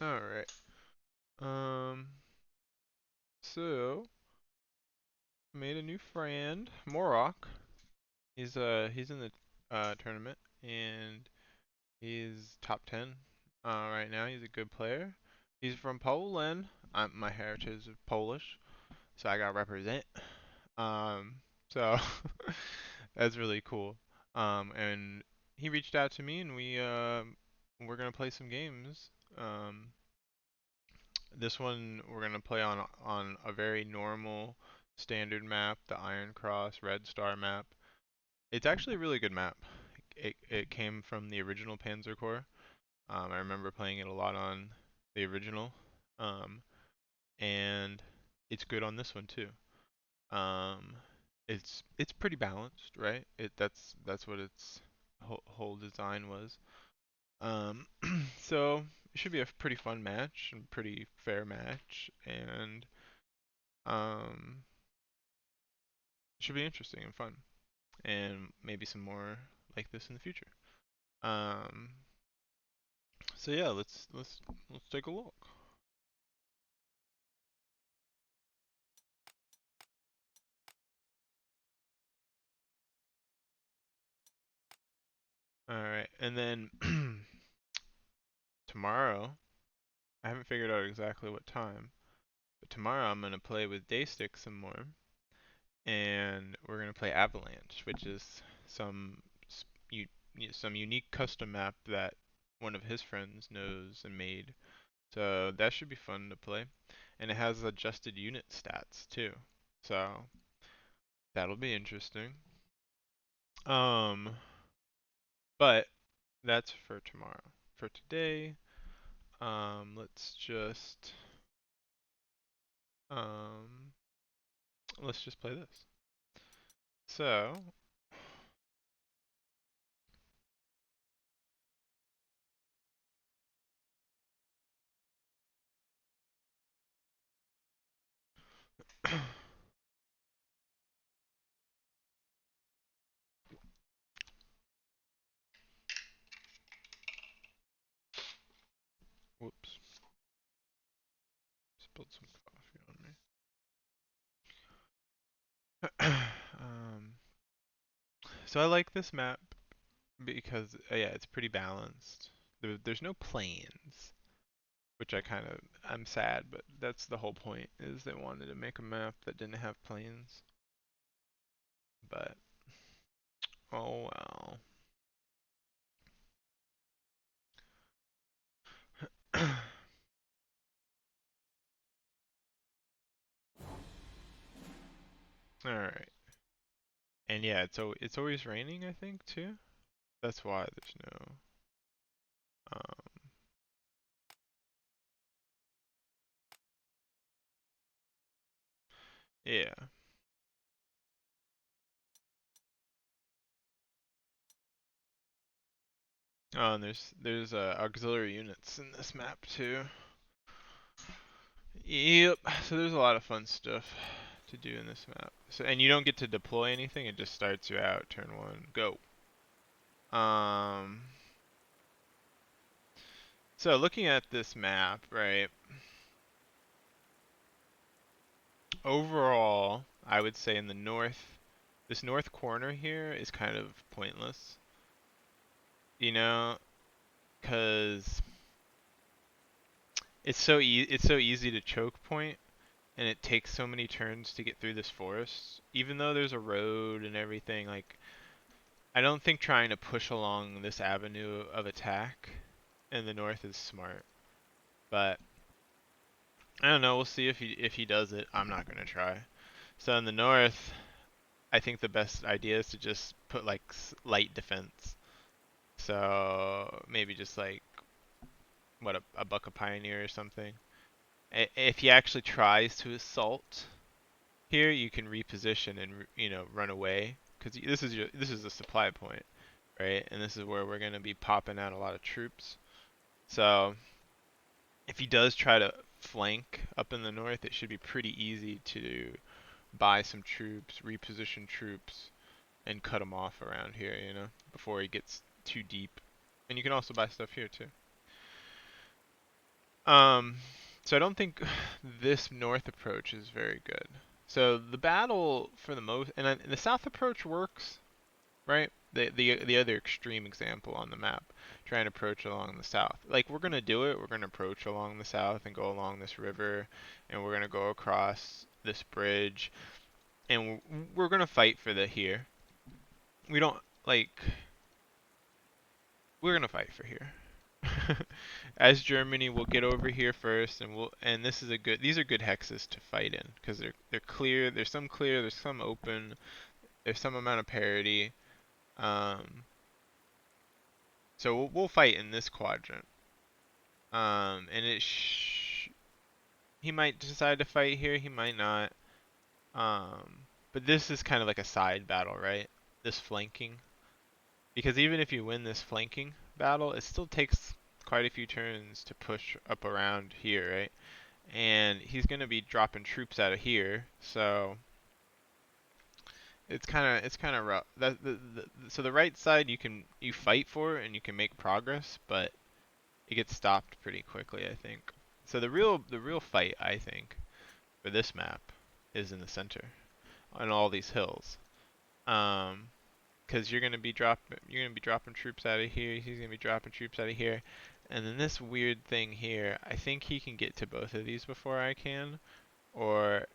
All right. Um, so made a new friend, Morrok. He's in the tournament and he's top 10 right now. He's a good player. He's from Poland. My heritage is Polish, so I got to represent. Um, so that's really cool. And he reached out to me and we're gonna play some games. Um, This one we're gonna play on a very normal standard map, the Iron Cross Red Star map. It's actually a really good map. It came from the original Panzer Corps. I remember playing it a lot on the original, um, and it's good on this one too. Um, it's pretty balanced, right? That's what its whole design was. Um, so it should be a pretty fun match and pretty fair match, and Um, should be interesting and fun, and maybe some more like this in the future. Um, so yeah, let's take a look. All right, and then tomorrow, I haven't figured out exactly what time, but tomorrow I'm gonna play with Daystick some more, and we're gonna play Avalanche, which is some some unique custom map that one of his friends knows and made. So that should be fun to play. And it has adjusted unit stats too. So that'll be interesting. Um, but that's for tomorrow. For today, let's um just play this. So whoops, spilled some coffee on me. So I like this map because yeah, it's pretty balanced. There's no planes, which I'm sad, but that's the whole point is they wanted to make a map that didn't have planes. But oh well. All right. And yeah, it's always raining, I think, too. That's why there's no um yeah. Oh, and there's auxiliary units in this map too. Yep. So there's a lot of fun stuff to do in this map. So and you don't get to deploy anything, it just starts you out turn 1, go. Um so looking at this map, right? Overall, I would say in the north, this north corner here is kind of pointless, you know, because it's so easy to choke point, and it takes so many turns to get through this forest. Even though there's a road and everything, like I don't think trying to push along this avenue of attack in the north is smart. But I don't know. We'll see if he does it. I'm not gonna try. So in the north, I think the best idea is to just put like light defense. So maybe just like what a buck a pioneer or something. If he actually tries to assault here, you can reposition and run away because this is a supply point, right? And this is where we're gonna be popping out a lot of troops. So if he does try to flank up in the north, it should be pretty easy to buy some troops, reposition troops, and cut him off around here, before he gets too deep. And you can also buy stuff here too. Um, so I don't think this north approach is very good. So the battle for the most, and the south approach works, right? The other extreme example on the map, trying to approach along the south. Like we're gonna do it. We're gonna approach along the south and go along this river, and we're gonna go across this bridge, and we're gonna fight for the here. We don't like. We're gonna fight for here. As Germany, we'll get over here first, and this is a good. These are good hexes to fight in because they're clear. There's some clear. There's some open. There's some amount of parity. Um, so we'll fight in this quadrant. And he might decide to fight here. He might not. But this is kind of like a side battle, right? This flanking. Because even if you win this flanking battle, it still takes quite a few turns to push up around here, right? And he's going to be dropping troops out of here, so it's kind of rough. So the right side you fight for and you can make progress, but it gets stopped pretty quickly, I think. So the real fight, I think, for this map is in the center on all these hills. Um, because you're gonna be dropping troops out of here. He's gonna be dropping troops out of here, and then this weird thing here. I think he can get to both of these before I can, or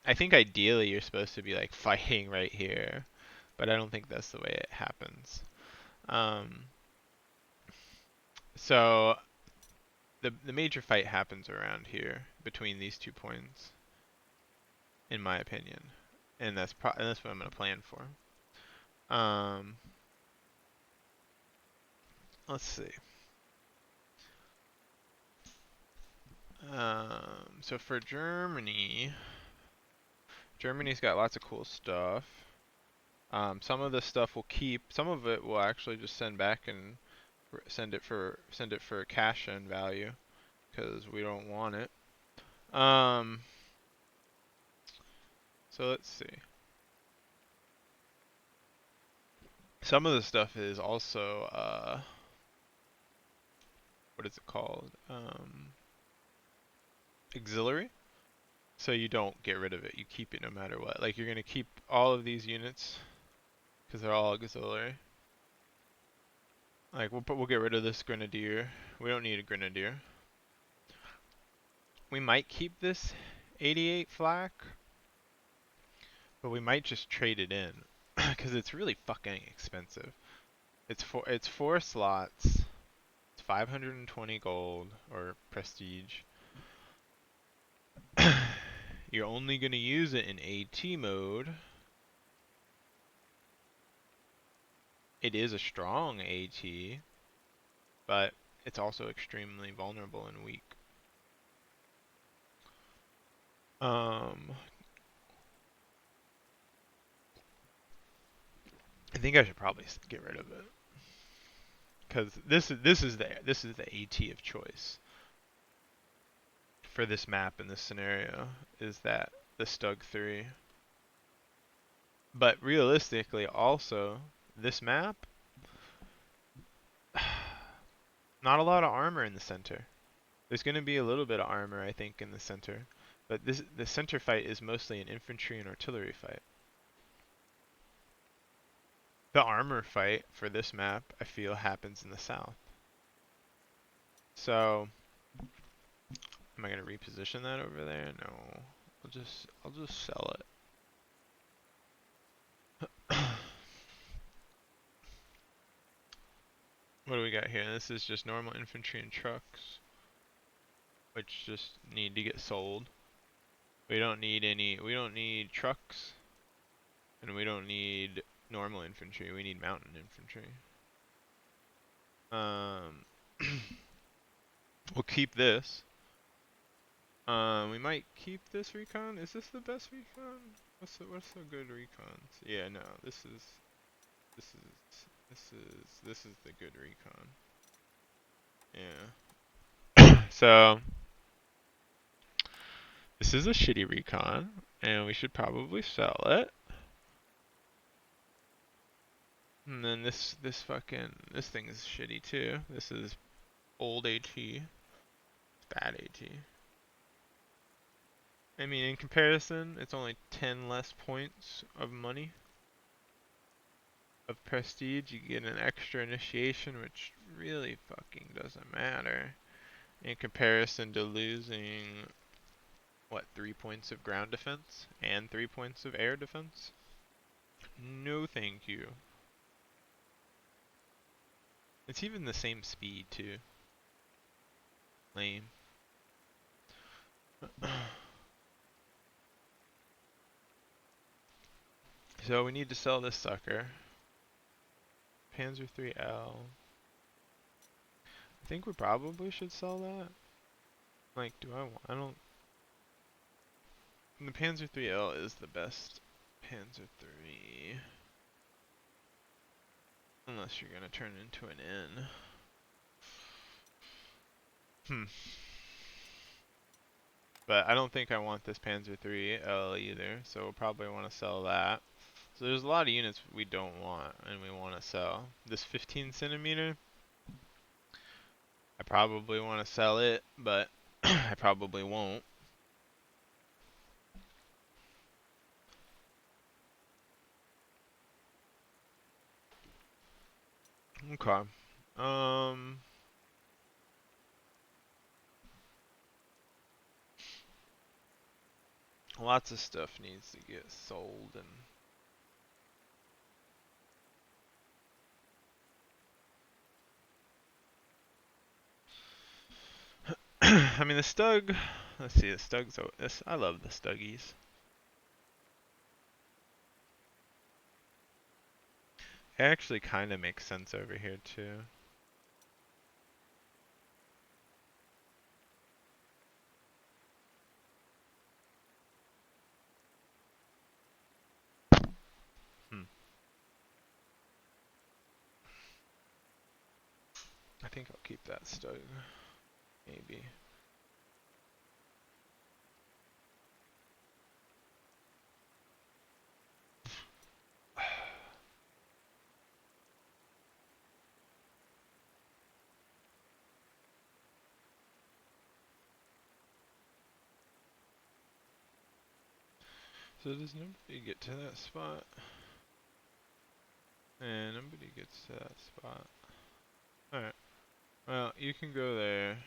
I think ideally you're supposed to be like fighting right here, but I don't think that's the way it happens. Um, so the major fight happens around here between these 2 points, in my opinion, and that's what I'm gonna plan for. Um, let's see. So for Germany, Germany's got lots of cool stuff. Some of the stuff we'll keep. Some of it we'll actually just send back and send it for cash-in value because we don't want it. Um, so let's see. Some of the stuff is also what is it called? Auxiliary. So you don't get rid of it. You keep it no matter what. Like you're gonna keep all of these units because they're all auxiliary. Like we'll get rid of this grenadier. We don't need a grenadier. We might keep this 88 flak, but we might just trade it in because it's really fucking expensive. It's four slots. It's 520 gold or prestige. You're only gonna use it in AT mode. It is a strong AT, but it's also extremely vulnerable and weak. Um, I think I should probably get rid of it because this is the AT of choice for this map in this scenario is that the Stug 3. But realistically, also this map, not a lot of armor in the center. There's going to be a little bit of armor, I think, in the center, but the center fight is mostly an infantry and artillery fight. The armor fight for this map, I feel, happens in the south. So, am I gonna reposition that over there? No. I'll just sell it. What do we got here? This is just normal infantry and trucks, which just need to get sold. We don't need trucks, and we don't need normal infantry. We need mountain infantry. Um, we'll keep this. We might keep this recon. Is this the best recon? What's the good recons? Yeah, no. This is this is the good recon. Yeah. So this is a shitty recon, and we should probably sell it. And then this thing is shitty too. This is old AT. bad AT. I mean, in comparison, it's only 10 less points of money. Of prestige, you get an extra initiation, which really fucking doesn't matter. In comparison to losing, what, 3 points of ground defense? And 3 points of air defense? No thank you. It's even the same speed, too. Lame. So we need to sell this sucker. Panzer 3L. I think we probably should sell that. Like, do I want? I don't. The Panzer 3L is the best Panzer 3. Unless you're gonna turn it into an N. But I don't think I want this Panzer 3L either, so we'll probably want to sell that. So there's a lot of units we don't want and we want to sell. This 15 centimeter, I probably want to sell it, but I probably won't. Okay. Lots of stuff needs to get sold and I mean the Stug, let's see, the Stug's this. I love the Stuggies. It actually kind of makes sense over here too. I think I'll keep that Stug, maybe. So does nobody get to that spot? And nobody gets to that spot. Alright. Well, you can go there.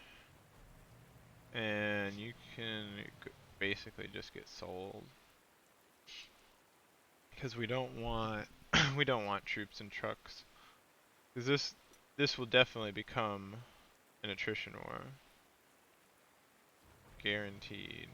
And you can basically just get sold. Because we don't want we don't want troops and trucks. Because this will definitely become an attrition war. Guaranteed.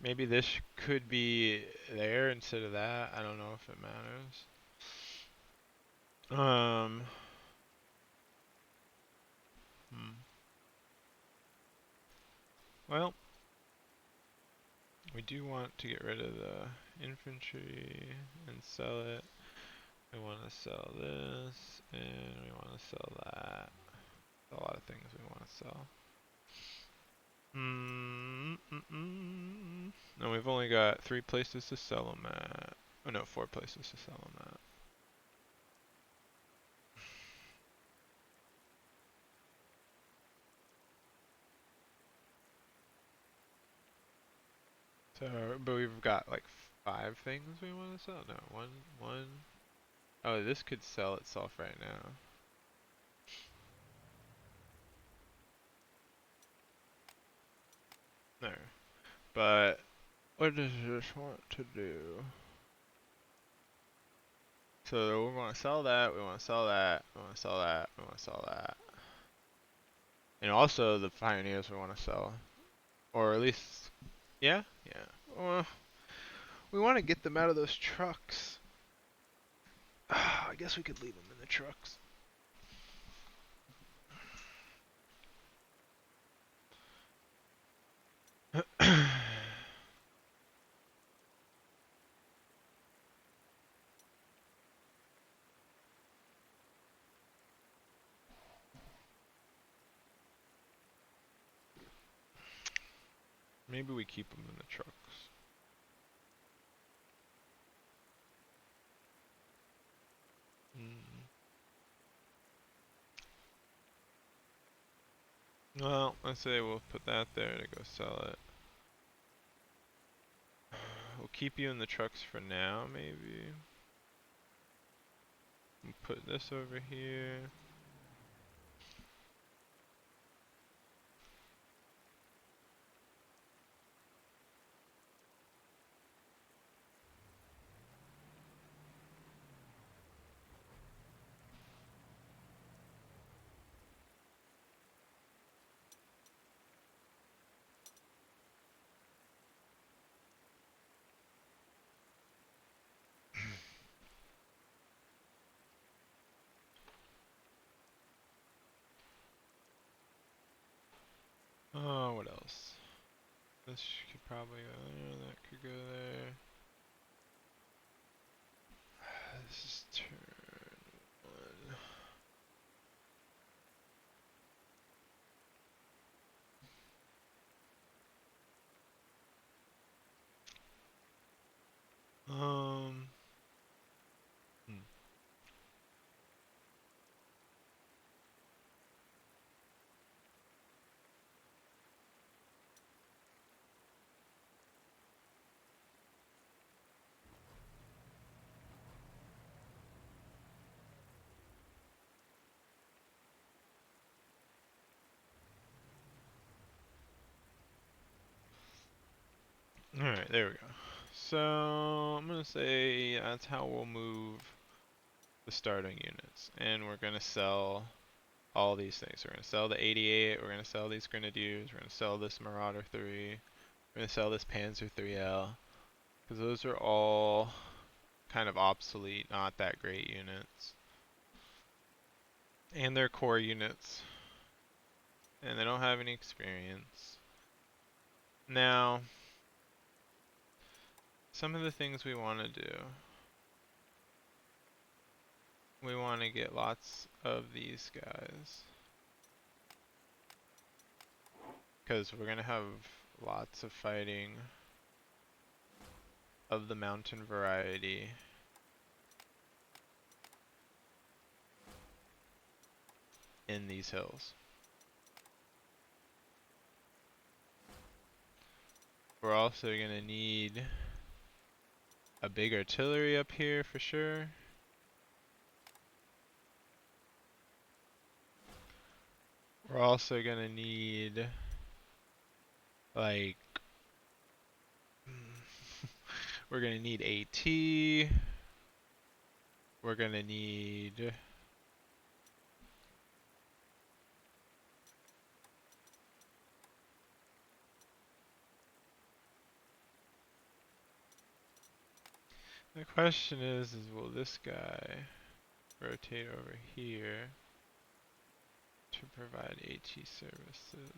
Maybe this could be there instead of that. I don't know if it matters. Hmm. Well, we do want to get rid of the infantry and sell it. We want to sell this, and we want to sell that. A lot of things we want to sell. No, we've only got 3 places to sell them at. Oh no, 4 places to sell them at. So, but we've got like 5 things we want to sell. No, one. Oh, this could sell itself right now. No, but what does this want to do? So we want to sell that. We want to sell that. We want to sell that. We want to sell that. And also the pioneers we want to sell, or at least, yeah, yeah. Well, we want to get them out of those trucks. I guess we could leave them in the trucks. Maybe we keep them in the trucks. Mm. Well, I say we'll put that there to go sell it. We'll keep you in the trucks for now, maybe. We'll put this over here. Oh, what else? This could probably go there, that could go there. This is turn 1. Alright, there we go. So, I'm gonna say that's how we'll move the starting units. And we're gonna sell all these things. We're gonna sell the 88, we're gonna sell these Grenadiers, we're gonna sell this Marauder 3, we're gonna sell this Panzer 3L. Because those are all kind of obsolete, not that great units. And they're core units. And they don't have any experience. Now, some of the things we want to do. We want to get lots of these guys. Because we're going to have lots of fighting of the mountain variety. In these hills. We're also going to need a big artillery up here for sure. We're also going to need like we're going to need AT. We're going to need the question is will this guy rotate over here to provide AT services?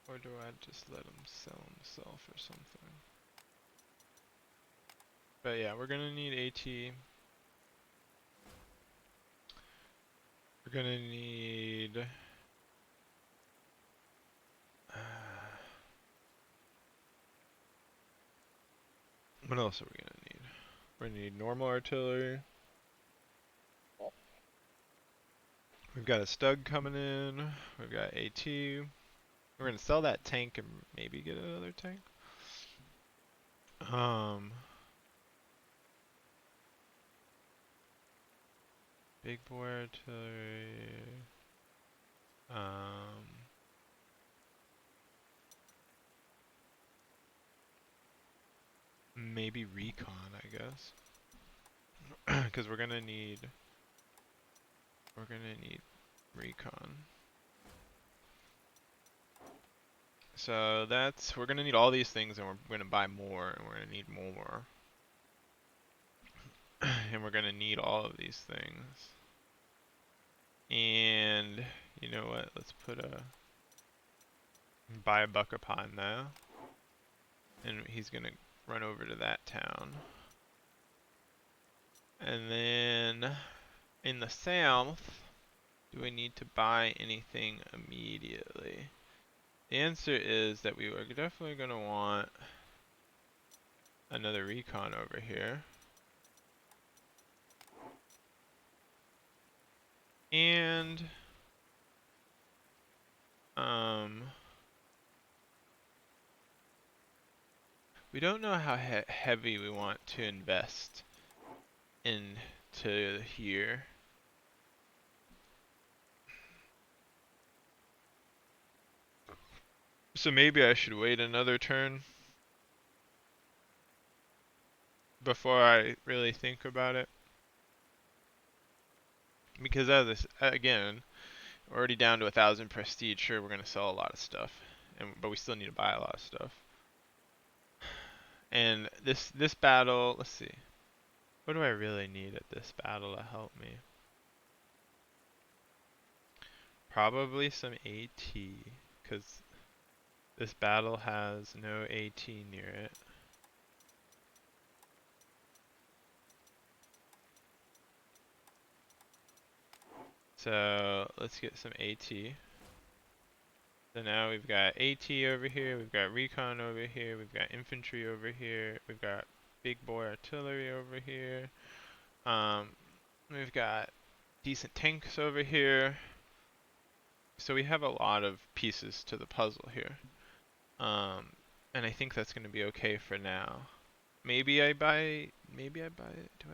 Or do I just let him sell himself or something? But yeah, we're gonna need AT. We're gonna need what else are we gonna need? We're gonna need normal artillery. We've got a Stug coming in. We've got AT. We're gonna sell that tank and maybe get another tank. Big bore artillery. Maybe recon, I guess. Because we're gonna need recon. So we're gonna need all these things, and we're gonna buy more, and we're gonna need more. And we're gonna need all of these things. And you know what? Let's buy a buck upon now. And he's gonna run over to that town. And then in the south, do we need to buy anything immediately? The answer is that we are definitely going to want another recon over here. And we don't know how heavy we want to invest into here. So maybe I should wait another turn before I really think about it. Because as this, again, we're already down to 1,000 prestige. Sure, we're gonna sell a lot of stuff, but we still need to buy a lot of stuff. And this battle, let's see, what do I really need at this battle to help me? Probably some AT, because this battle has no AT near it. So let's get some AT. So now we've got AT over here, we've got recon over here, we've got infantry over here, we've got big boy artillery over here. We've got decent tanks over here. So we have a lot of pieces to the puzzle here. And I think that's going to be okay for now. Maybe I buy, do I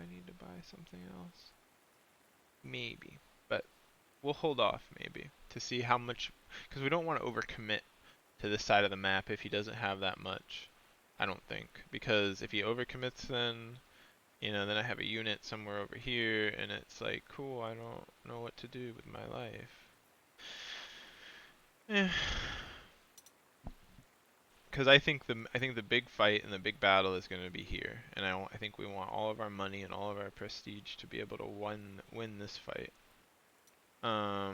need to buy something else? Maybe, but we'll hold off maybe to see how much, because we don't want to overcommit to this side of the map if he doesn't have that much. I don't think, because if he overcommits then, you know, then I have a unit somewhere over here and it's like, cool, I don't know what to do with my life. Because I think the big fight and the big battle is going to be here, and I think we want all of our money and all of our prestige to be able to win this fight. I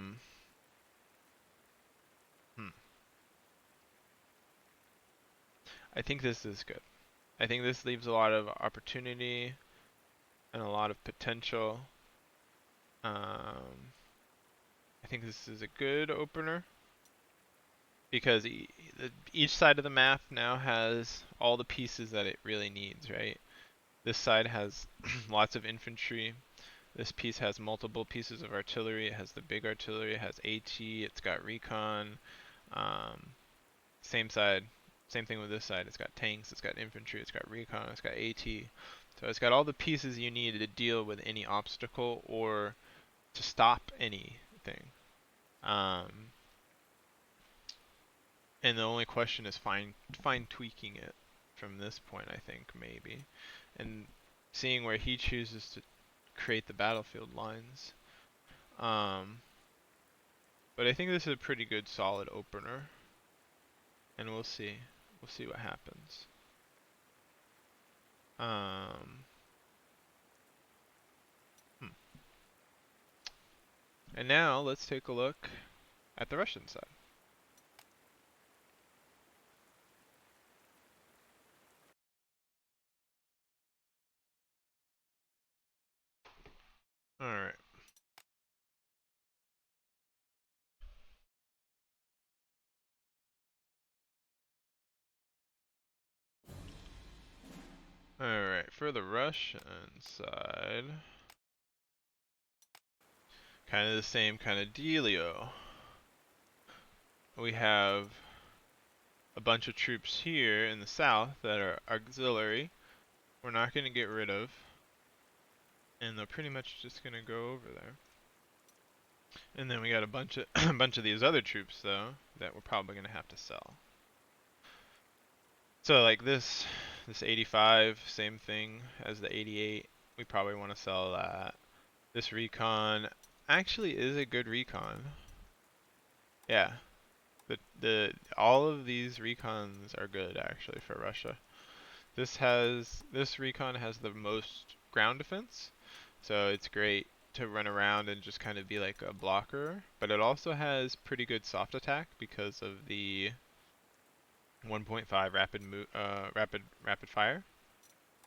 think this is good. I think this leaves a lot of opportunity and a lot of potential. I think this is a good opener because each side of the map now has all the pieces that it really needs, right? This side has lots of infantry. This piece has multiple pieces of artillery. It has the big artillery, it has AT, it's got recon. Same side, same thing with this side. It's got tanks, it's got infantry, it's got recon, it's got AT. So it's got all the pieces you need to deal with any obstacle or to stop anything. And the only question is fine tweaking it from this point, I think, maybe. And seeing where he chooses to create the battlefield lines. But I think this is a pretty good solid opener. And we'll see. We'll see what happens. And now let's take a look at the Russian side. Alright. Alright, for the Russian side, kind of the same kind of dealio. We have a bunch of troops here in the south that are auxiliary. We're not going to get rid of. And they're pretty much just going to go over there. And then we got a bunch of a bunch of these other troops though that we're probably going to have to sell. So like this 85, same thing as the 88. We probably want to sell that. This recon actually is a good recon. Yeah. The all of these recons are good actually for Russia. This recon has the most ground defense, so it's great to run around and just kind of be like a blocker, but it also has pretty good soft attack because of the 1.5 rapid fire.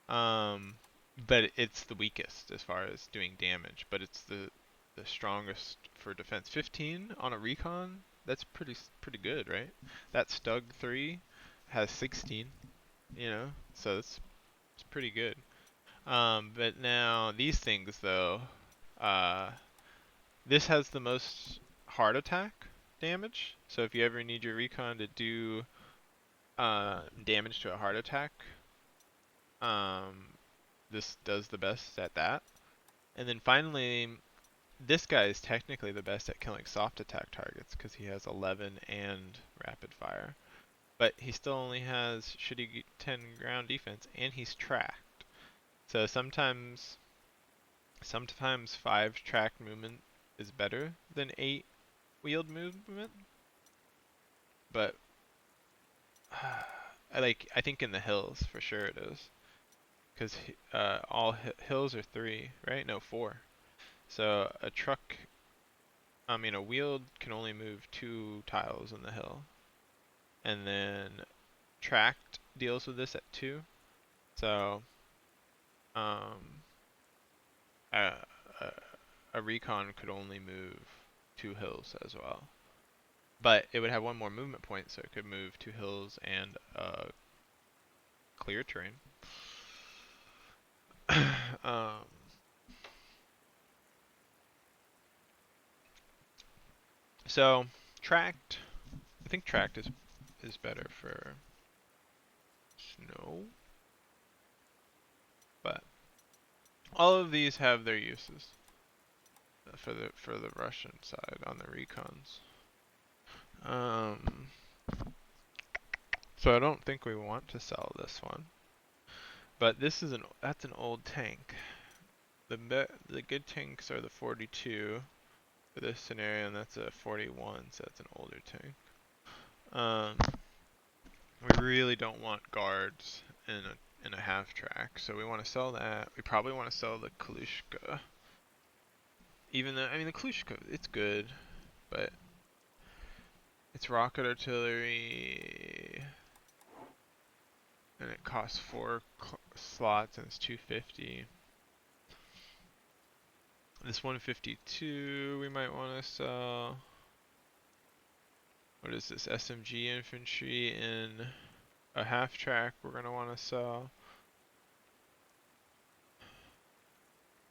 But it's the weakest as far as doing damage, but it's the strongest for defense. 15 on a recon, that's pretty good, right? That Stug 3 has 16, you know, so it's pretty good. But now these things though, uh, this has the most heart attack damage. So if you ever need your recon to do damage to a heart attack, um, this does the best at that. And then finally, this guy is technically the best at killing soft attack targets because he has 11 and rapid fire. But he still only has shitty 10 ground defense, and he's tracked. So sometimes 5 tracked movement is better than 8 wheeled movement. But I think in the hills for sure it is, because all hills are 3, right? No, 4. So a truck, I mean a wheeled can only move 2 tiles in the hill, and then tracked deals with this at 2. So um, a, a, a recon could only move 2 hills as well. But it would have 1 more movement point, so it could move 2 hills and clear terrain. um, so tracked, I think tracked is better for snow, but all of these have their uses for the Russian side on the recons. Um, so I don't think we want to sell this one, but that's an old tank. The good tanks are the 42 for this scenario, and that's a 41, so that's an older tank. Um, we really don't want guards in a half track, so we want to sell that. We probably want to sell the Kalushka. Even though, I mean, the Kalushka, it's good, but it's rocket artillery, and it costs 4 slots, and it's 250. This 152 we might want to sell. What is this? SMG infantry in a half track we're going to want to sell.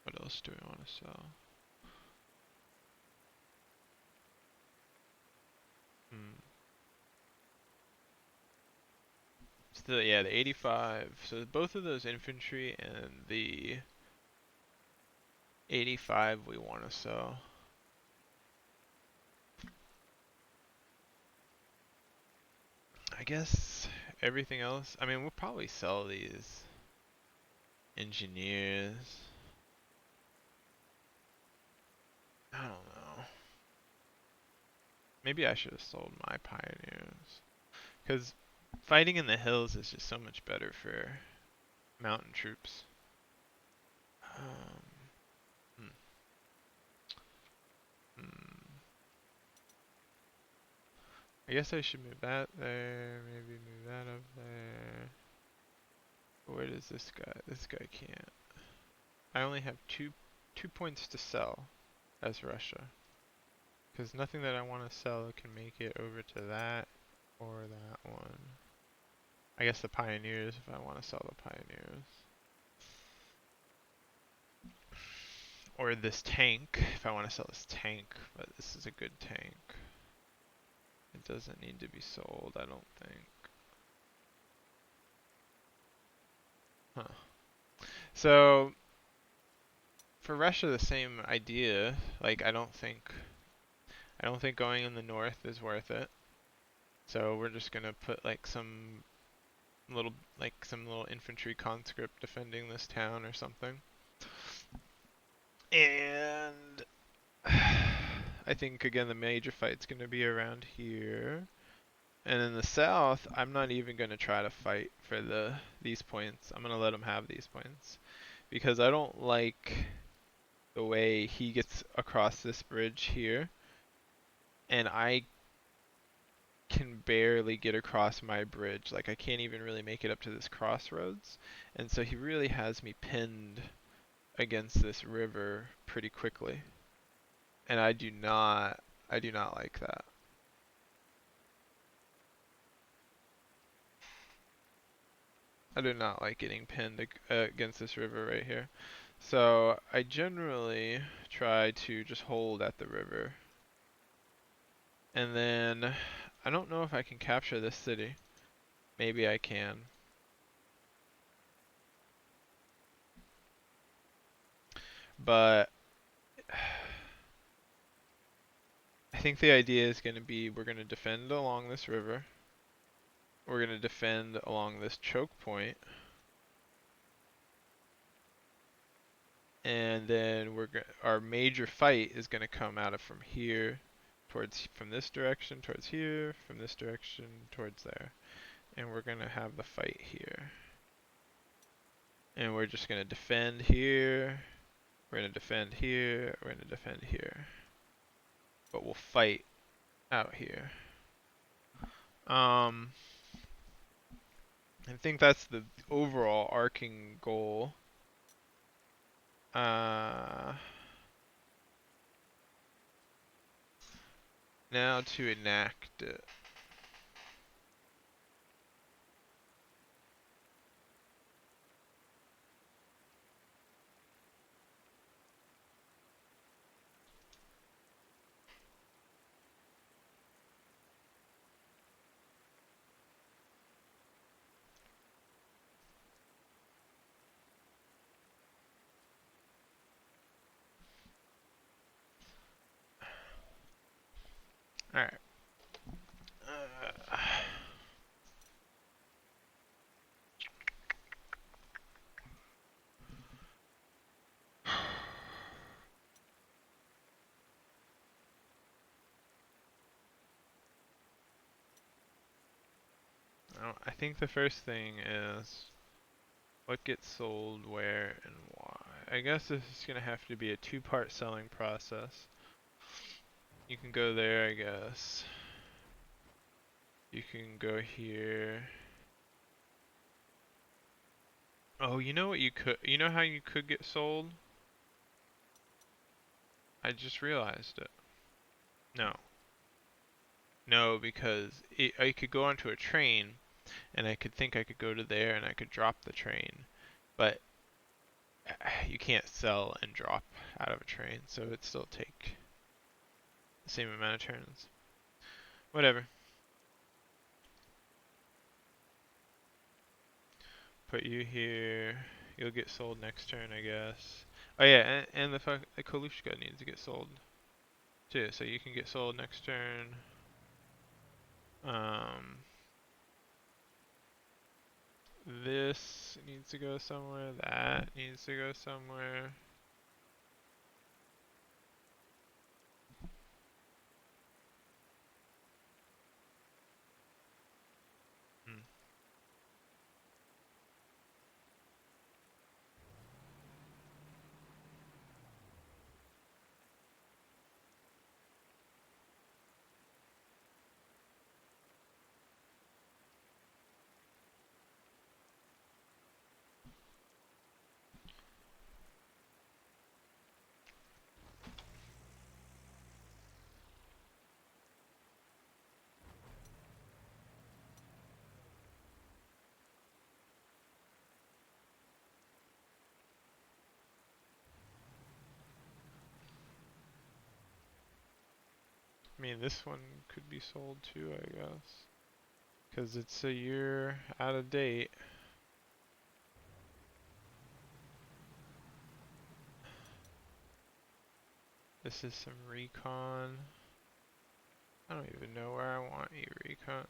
What else do we want to sell? Still, yeah, the 85. So both of those infantry and the 85 we want to sell. I guess everything else. I mean, we'll probably sell these engineers. I don't know. Maybe I should have sold my pioneers. Because fighting in the hills is just so much better for mountain troops. Um, hmm. Hmm. I guess I should move that there. Maybe move that up there. Where does this guy? This guy can't. I only have two points to sell as Russia. Because nothing that I want to sell can make it over to that or that one. I guess the Pioneers if I want to sell the Pioneers. Or this tank if I want to sell this tank, but this is a good tank. It doesn't need to be sold, I don't think. Huh. So for Russia the same idea. Like I don't think going in the north is worth it. So we're just gonna put like some little infantry conscript defending this town or something. And I think again the major fight's gonna be around here. And in the south, I'm not even gonna try to fight for these points. I'm gonna let him have these points because I don't like the way he gets across this bridge here, and I can barely get across my bridge. Like I can't even really make it up to this crossroads. And so he really has me pinned against this river pretty quickly. And I do not like that. I do not like getting pinned against this river right here. So I generally try to just hold at the river. And then I don't know if I can capture this city. Maybe I can. But I think the idea is going to be we're going to defend along this river. We're going to defend along this choke point. And then our major fight is going to come out of from here from this direction towards here, from this direction towards there. And we're going to have the fight here. And we're just going to defend here. We're going to defend here. We're going to defend here. But we'll fight out here. I think that's the overall arcing goal. Now to enact it. Alright. I think the first thing is what gets sold where and why. I guess this is going to have to be a two-part selling process. You can go there, I guess. You can go here. Oh, you know what you know how you could get sold? I just realized it. No. No, because I could go onto a train and I could think I could go to there and I could drop the train. But you can't sell and drop out of a train, so it'd still take the same amount of turns. Whatever. Put you here. You'll get sold next turn, I guess. Oh yeah, and the Kalushka needs to get sold too, so you can get sold next turn. This needs to go somewhere. That needs to go somewhere. Hmm. I mean, this one could be sold too, I guess. Because it's a year out of date. This is some recon. I don't even know where I want you recon.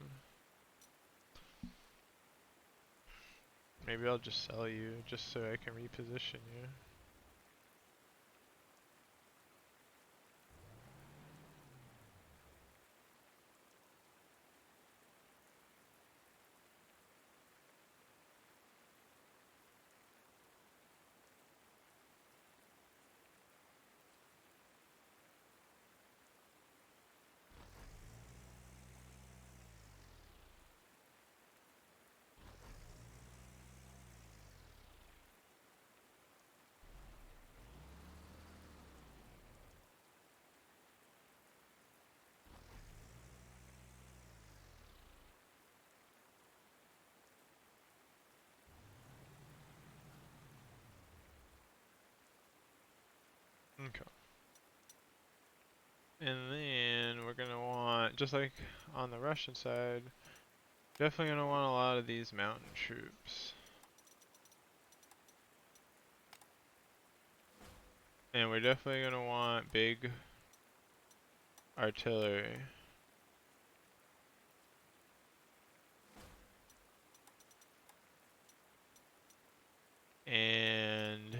Maybe I'll just sell you just so I can reposition you. And then we're gonna want, just like on the Russian side, definitely gonna want a lot of these mountain troops. And we're definitely gonna want big artillery. And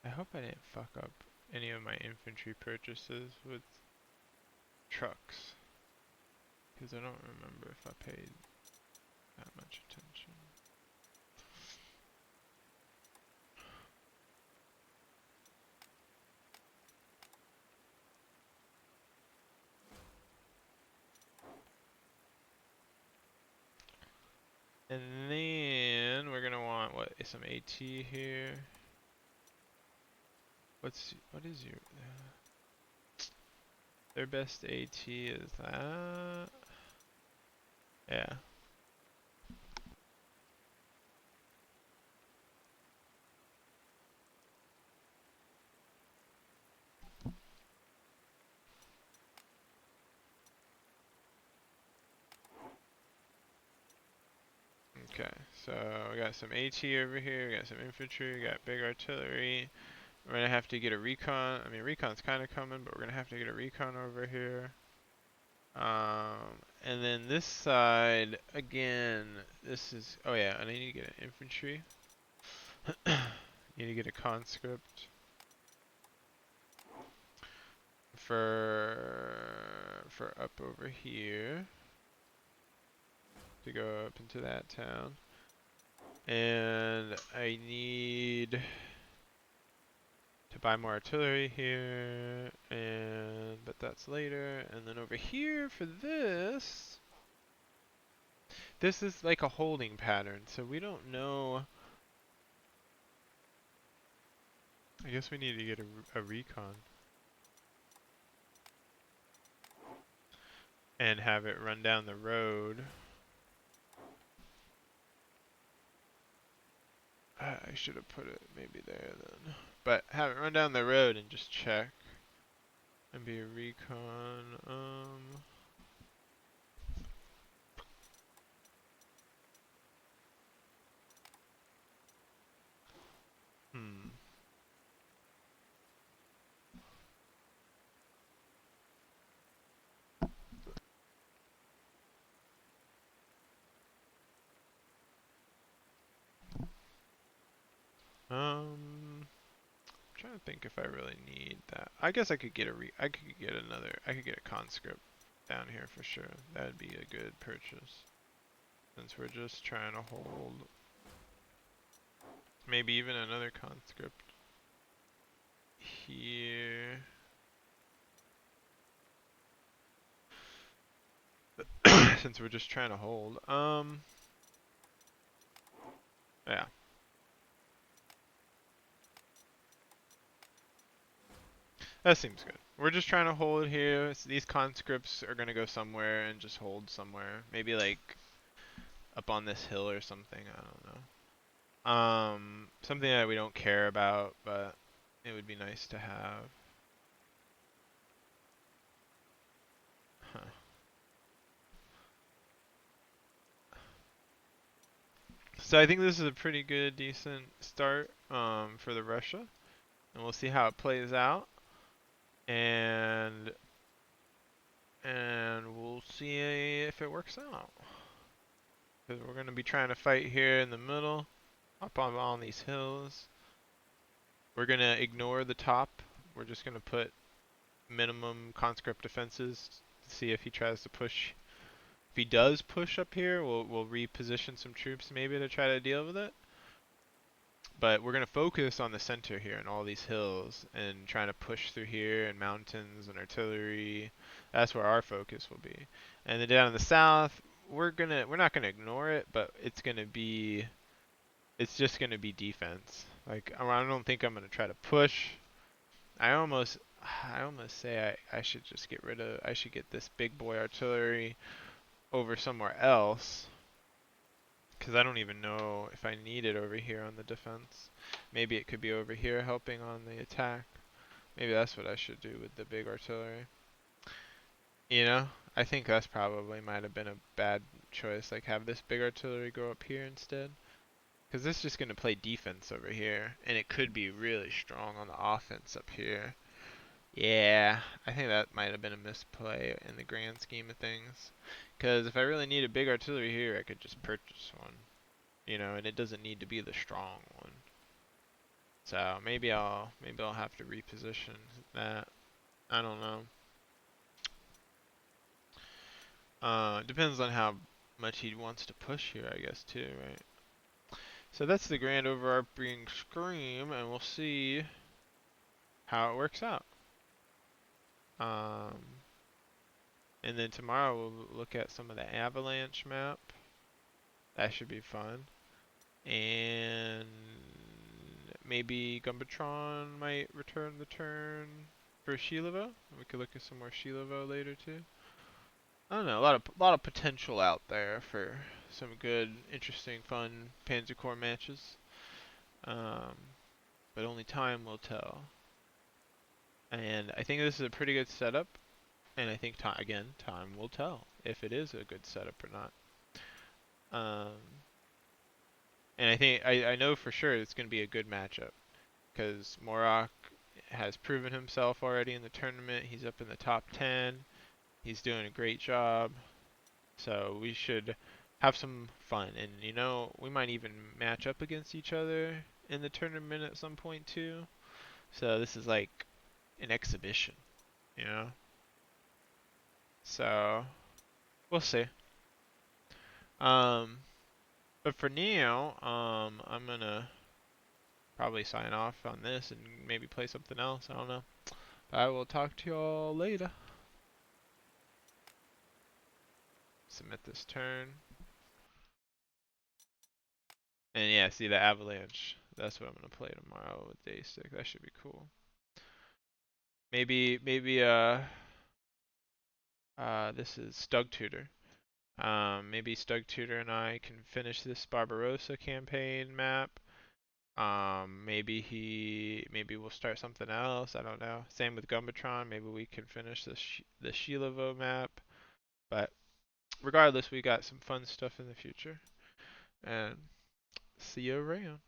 I hope I didn't fuck up any of my infantry purchases with trucks, because I don't remember if I paid that much attention. And then we're gonna want what, some AT here. What is your their best AT is that? Yeah. Okay, so we got some AT over here, we got some infantry, we got big artillery. We're gonna have to get a recon. I mean, recon's kind of coming, but we're gonna have to get a recon over here. And then this side, again, this is, oh yeah, and I need to get an infantry. Need to get a conscript for up over here to go up into that town. And I need to buy more artillery here, and but that's later. And then over here for this is like a holding pattern, so we don't know. I guess we need to get a recon and have it run down the road. I should have put it maybe there then. But have it run down the road and just check. And be a recon. Hmm. I'm trying to think if I really need that. I guess I could get I could get a conscript down here for sure. That'd be a good purchase. Since we're just trying to hold, maybe even another conscript here. Since we're just trying to hold. Yeah. That seems good. We're just trying to hold here. So these conscripts are gonna go somewhere and just hold somewhere. Maybe like up on this hill or something. I don't know. Something that we don't care about, but it would be nice to have. Huh. So I think this is a pretty good, decent start for the Russia, and we'll see how it plays out, and we'll see if it works out. Because we're gonna be trying to fight here in the middle, up on these hills. We're gonna ignore the top. We're just gonna put minimum conscript defenses to see if he tries to push. If he does push up here, we'll reposition some troops maybe to try to deal with it. But we're gonna focus on the center here and all these hills and trying to push through here and mountains and artillery. That's where our focus will be. And then down in the south, we're not gonna ignore it, but it's just gonna be defense. Like I don't think I'm gonna try to push. I almost say I should just I should get this big boy artillery over somewhere else, Because I don't even know if I need it over here on the defense. Maybe it could be over here helping on the attack. Maybe that's what I should do with the big artillery. You know, I think that's probably might have been a bad choice. Like have this big artillery go up here instead. Because this is just going to play defense over here. And it could be really strong on the offense up here. Yeah, I think that might have been a misplay in the grand scheme of things. Because if I really need a big artillery here, I could just purchase one. You know, and it doesn't need to be the strong one. So maybe I'll have to reposition that. I don't know. Depends on how much he wants to push here, I guess too, right? So that's the grand overarching scream, and we'll see how it works out. Um, and then tomorrow we'll look at some of the avalanche map. That should be fun. And maybe Gumbotron might return the turn for Shilavo. We could look at some more Shilavo later too. I don't know, a lot of potential out there for some good, interesting, fun Panzer Corps matches. Um, but only time will tell. And I think this is a pretty good setup. And I think time will tell if it is a good setup or not. Um, and I know for sure it's going to be a good matchup because Morrok has proven himself already in the tournament. He's up in the top 10. He's doing a great job. So we should have some fun. And you know, we might even match up against each other in the tournament at some point too. So this is like an exhibition, you know? So we'll see. Um, but for now, I'm gonna probably sign off on this and maybe play something else. I don't know. But I will talk to y'all later. Submit this turn. And yeah, see the avalanche. That's what I'm gonna play tomorrow with day 6. That should be cool. Maybe this is Stug Tutor. Maybe Stug Tutor and I can finish this Barbarossa campaign map. Maybe we'll start something else. I don't know. Same with Gumbotron. Maybe we can finish the Shilavo map. But regardless, we got some fun stuff in the future. And see you around.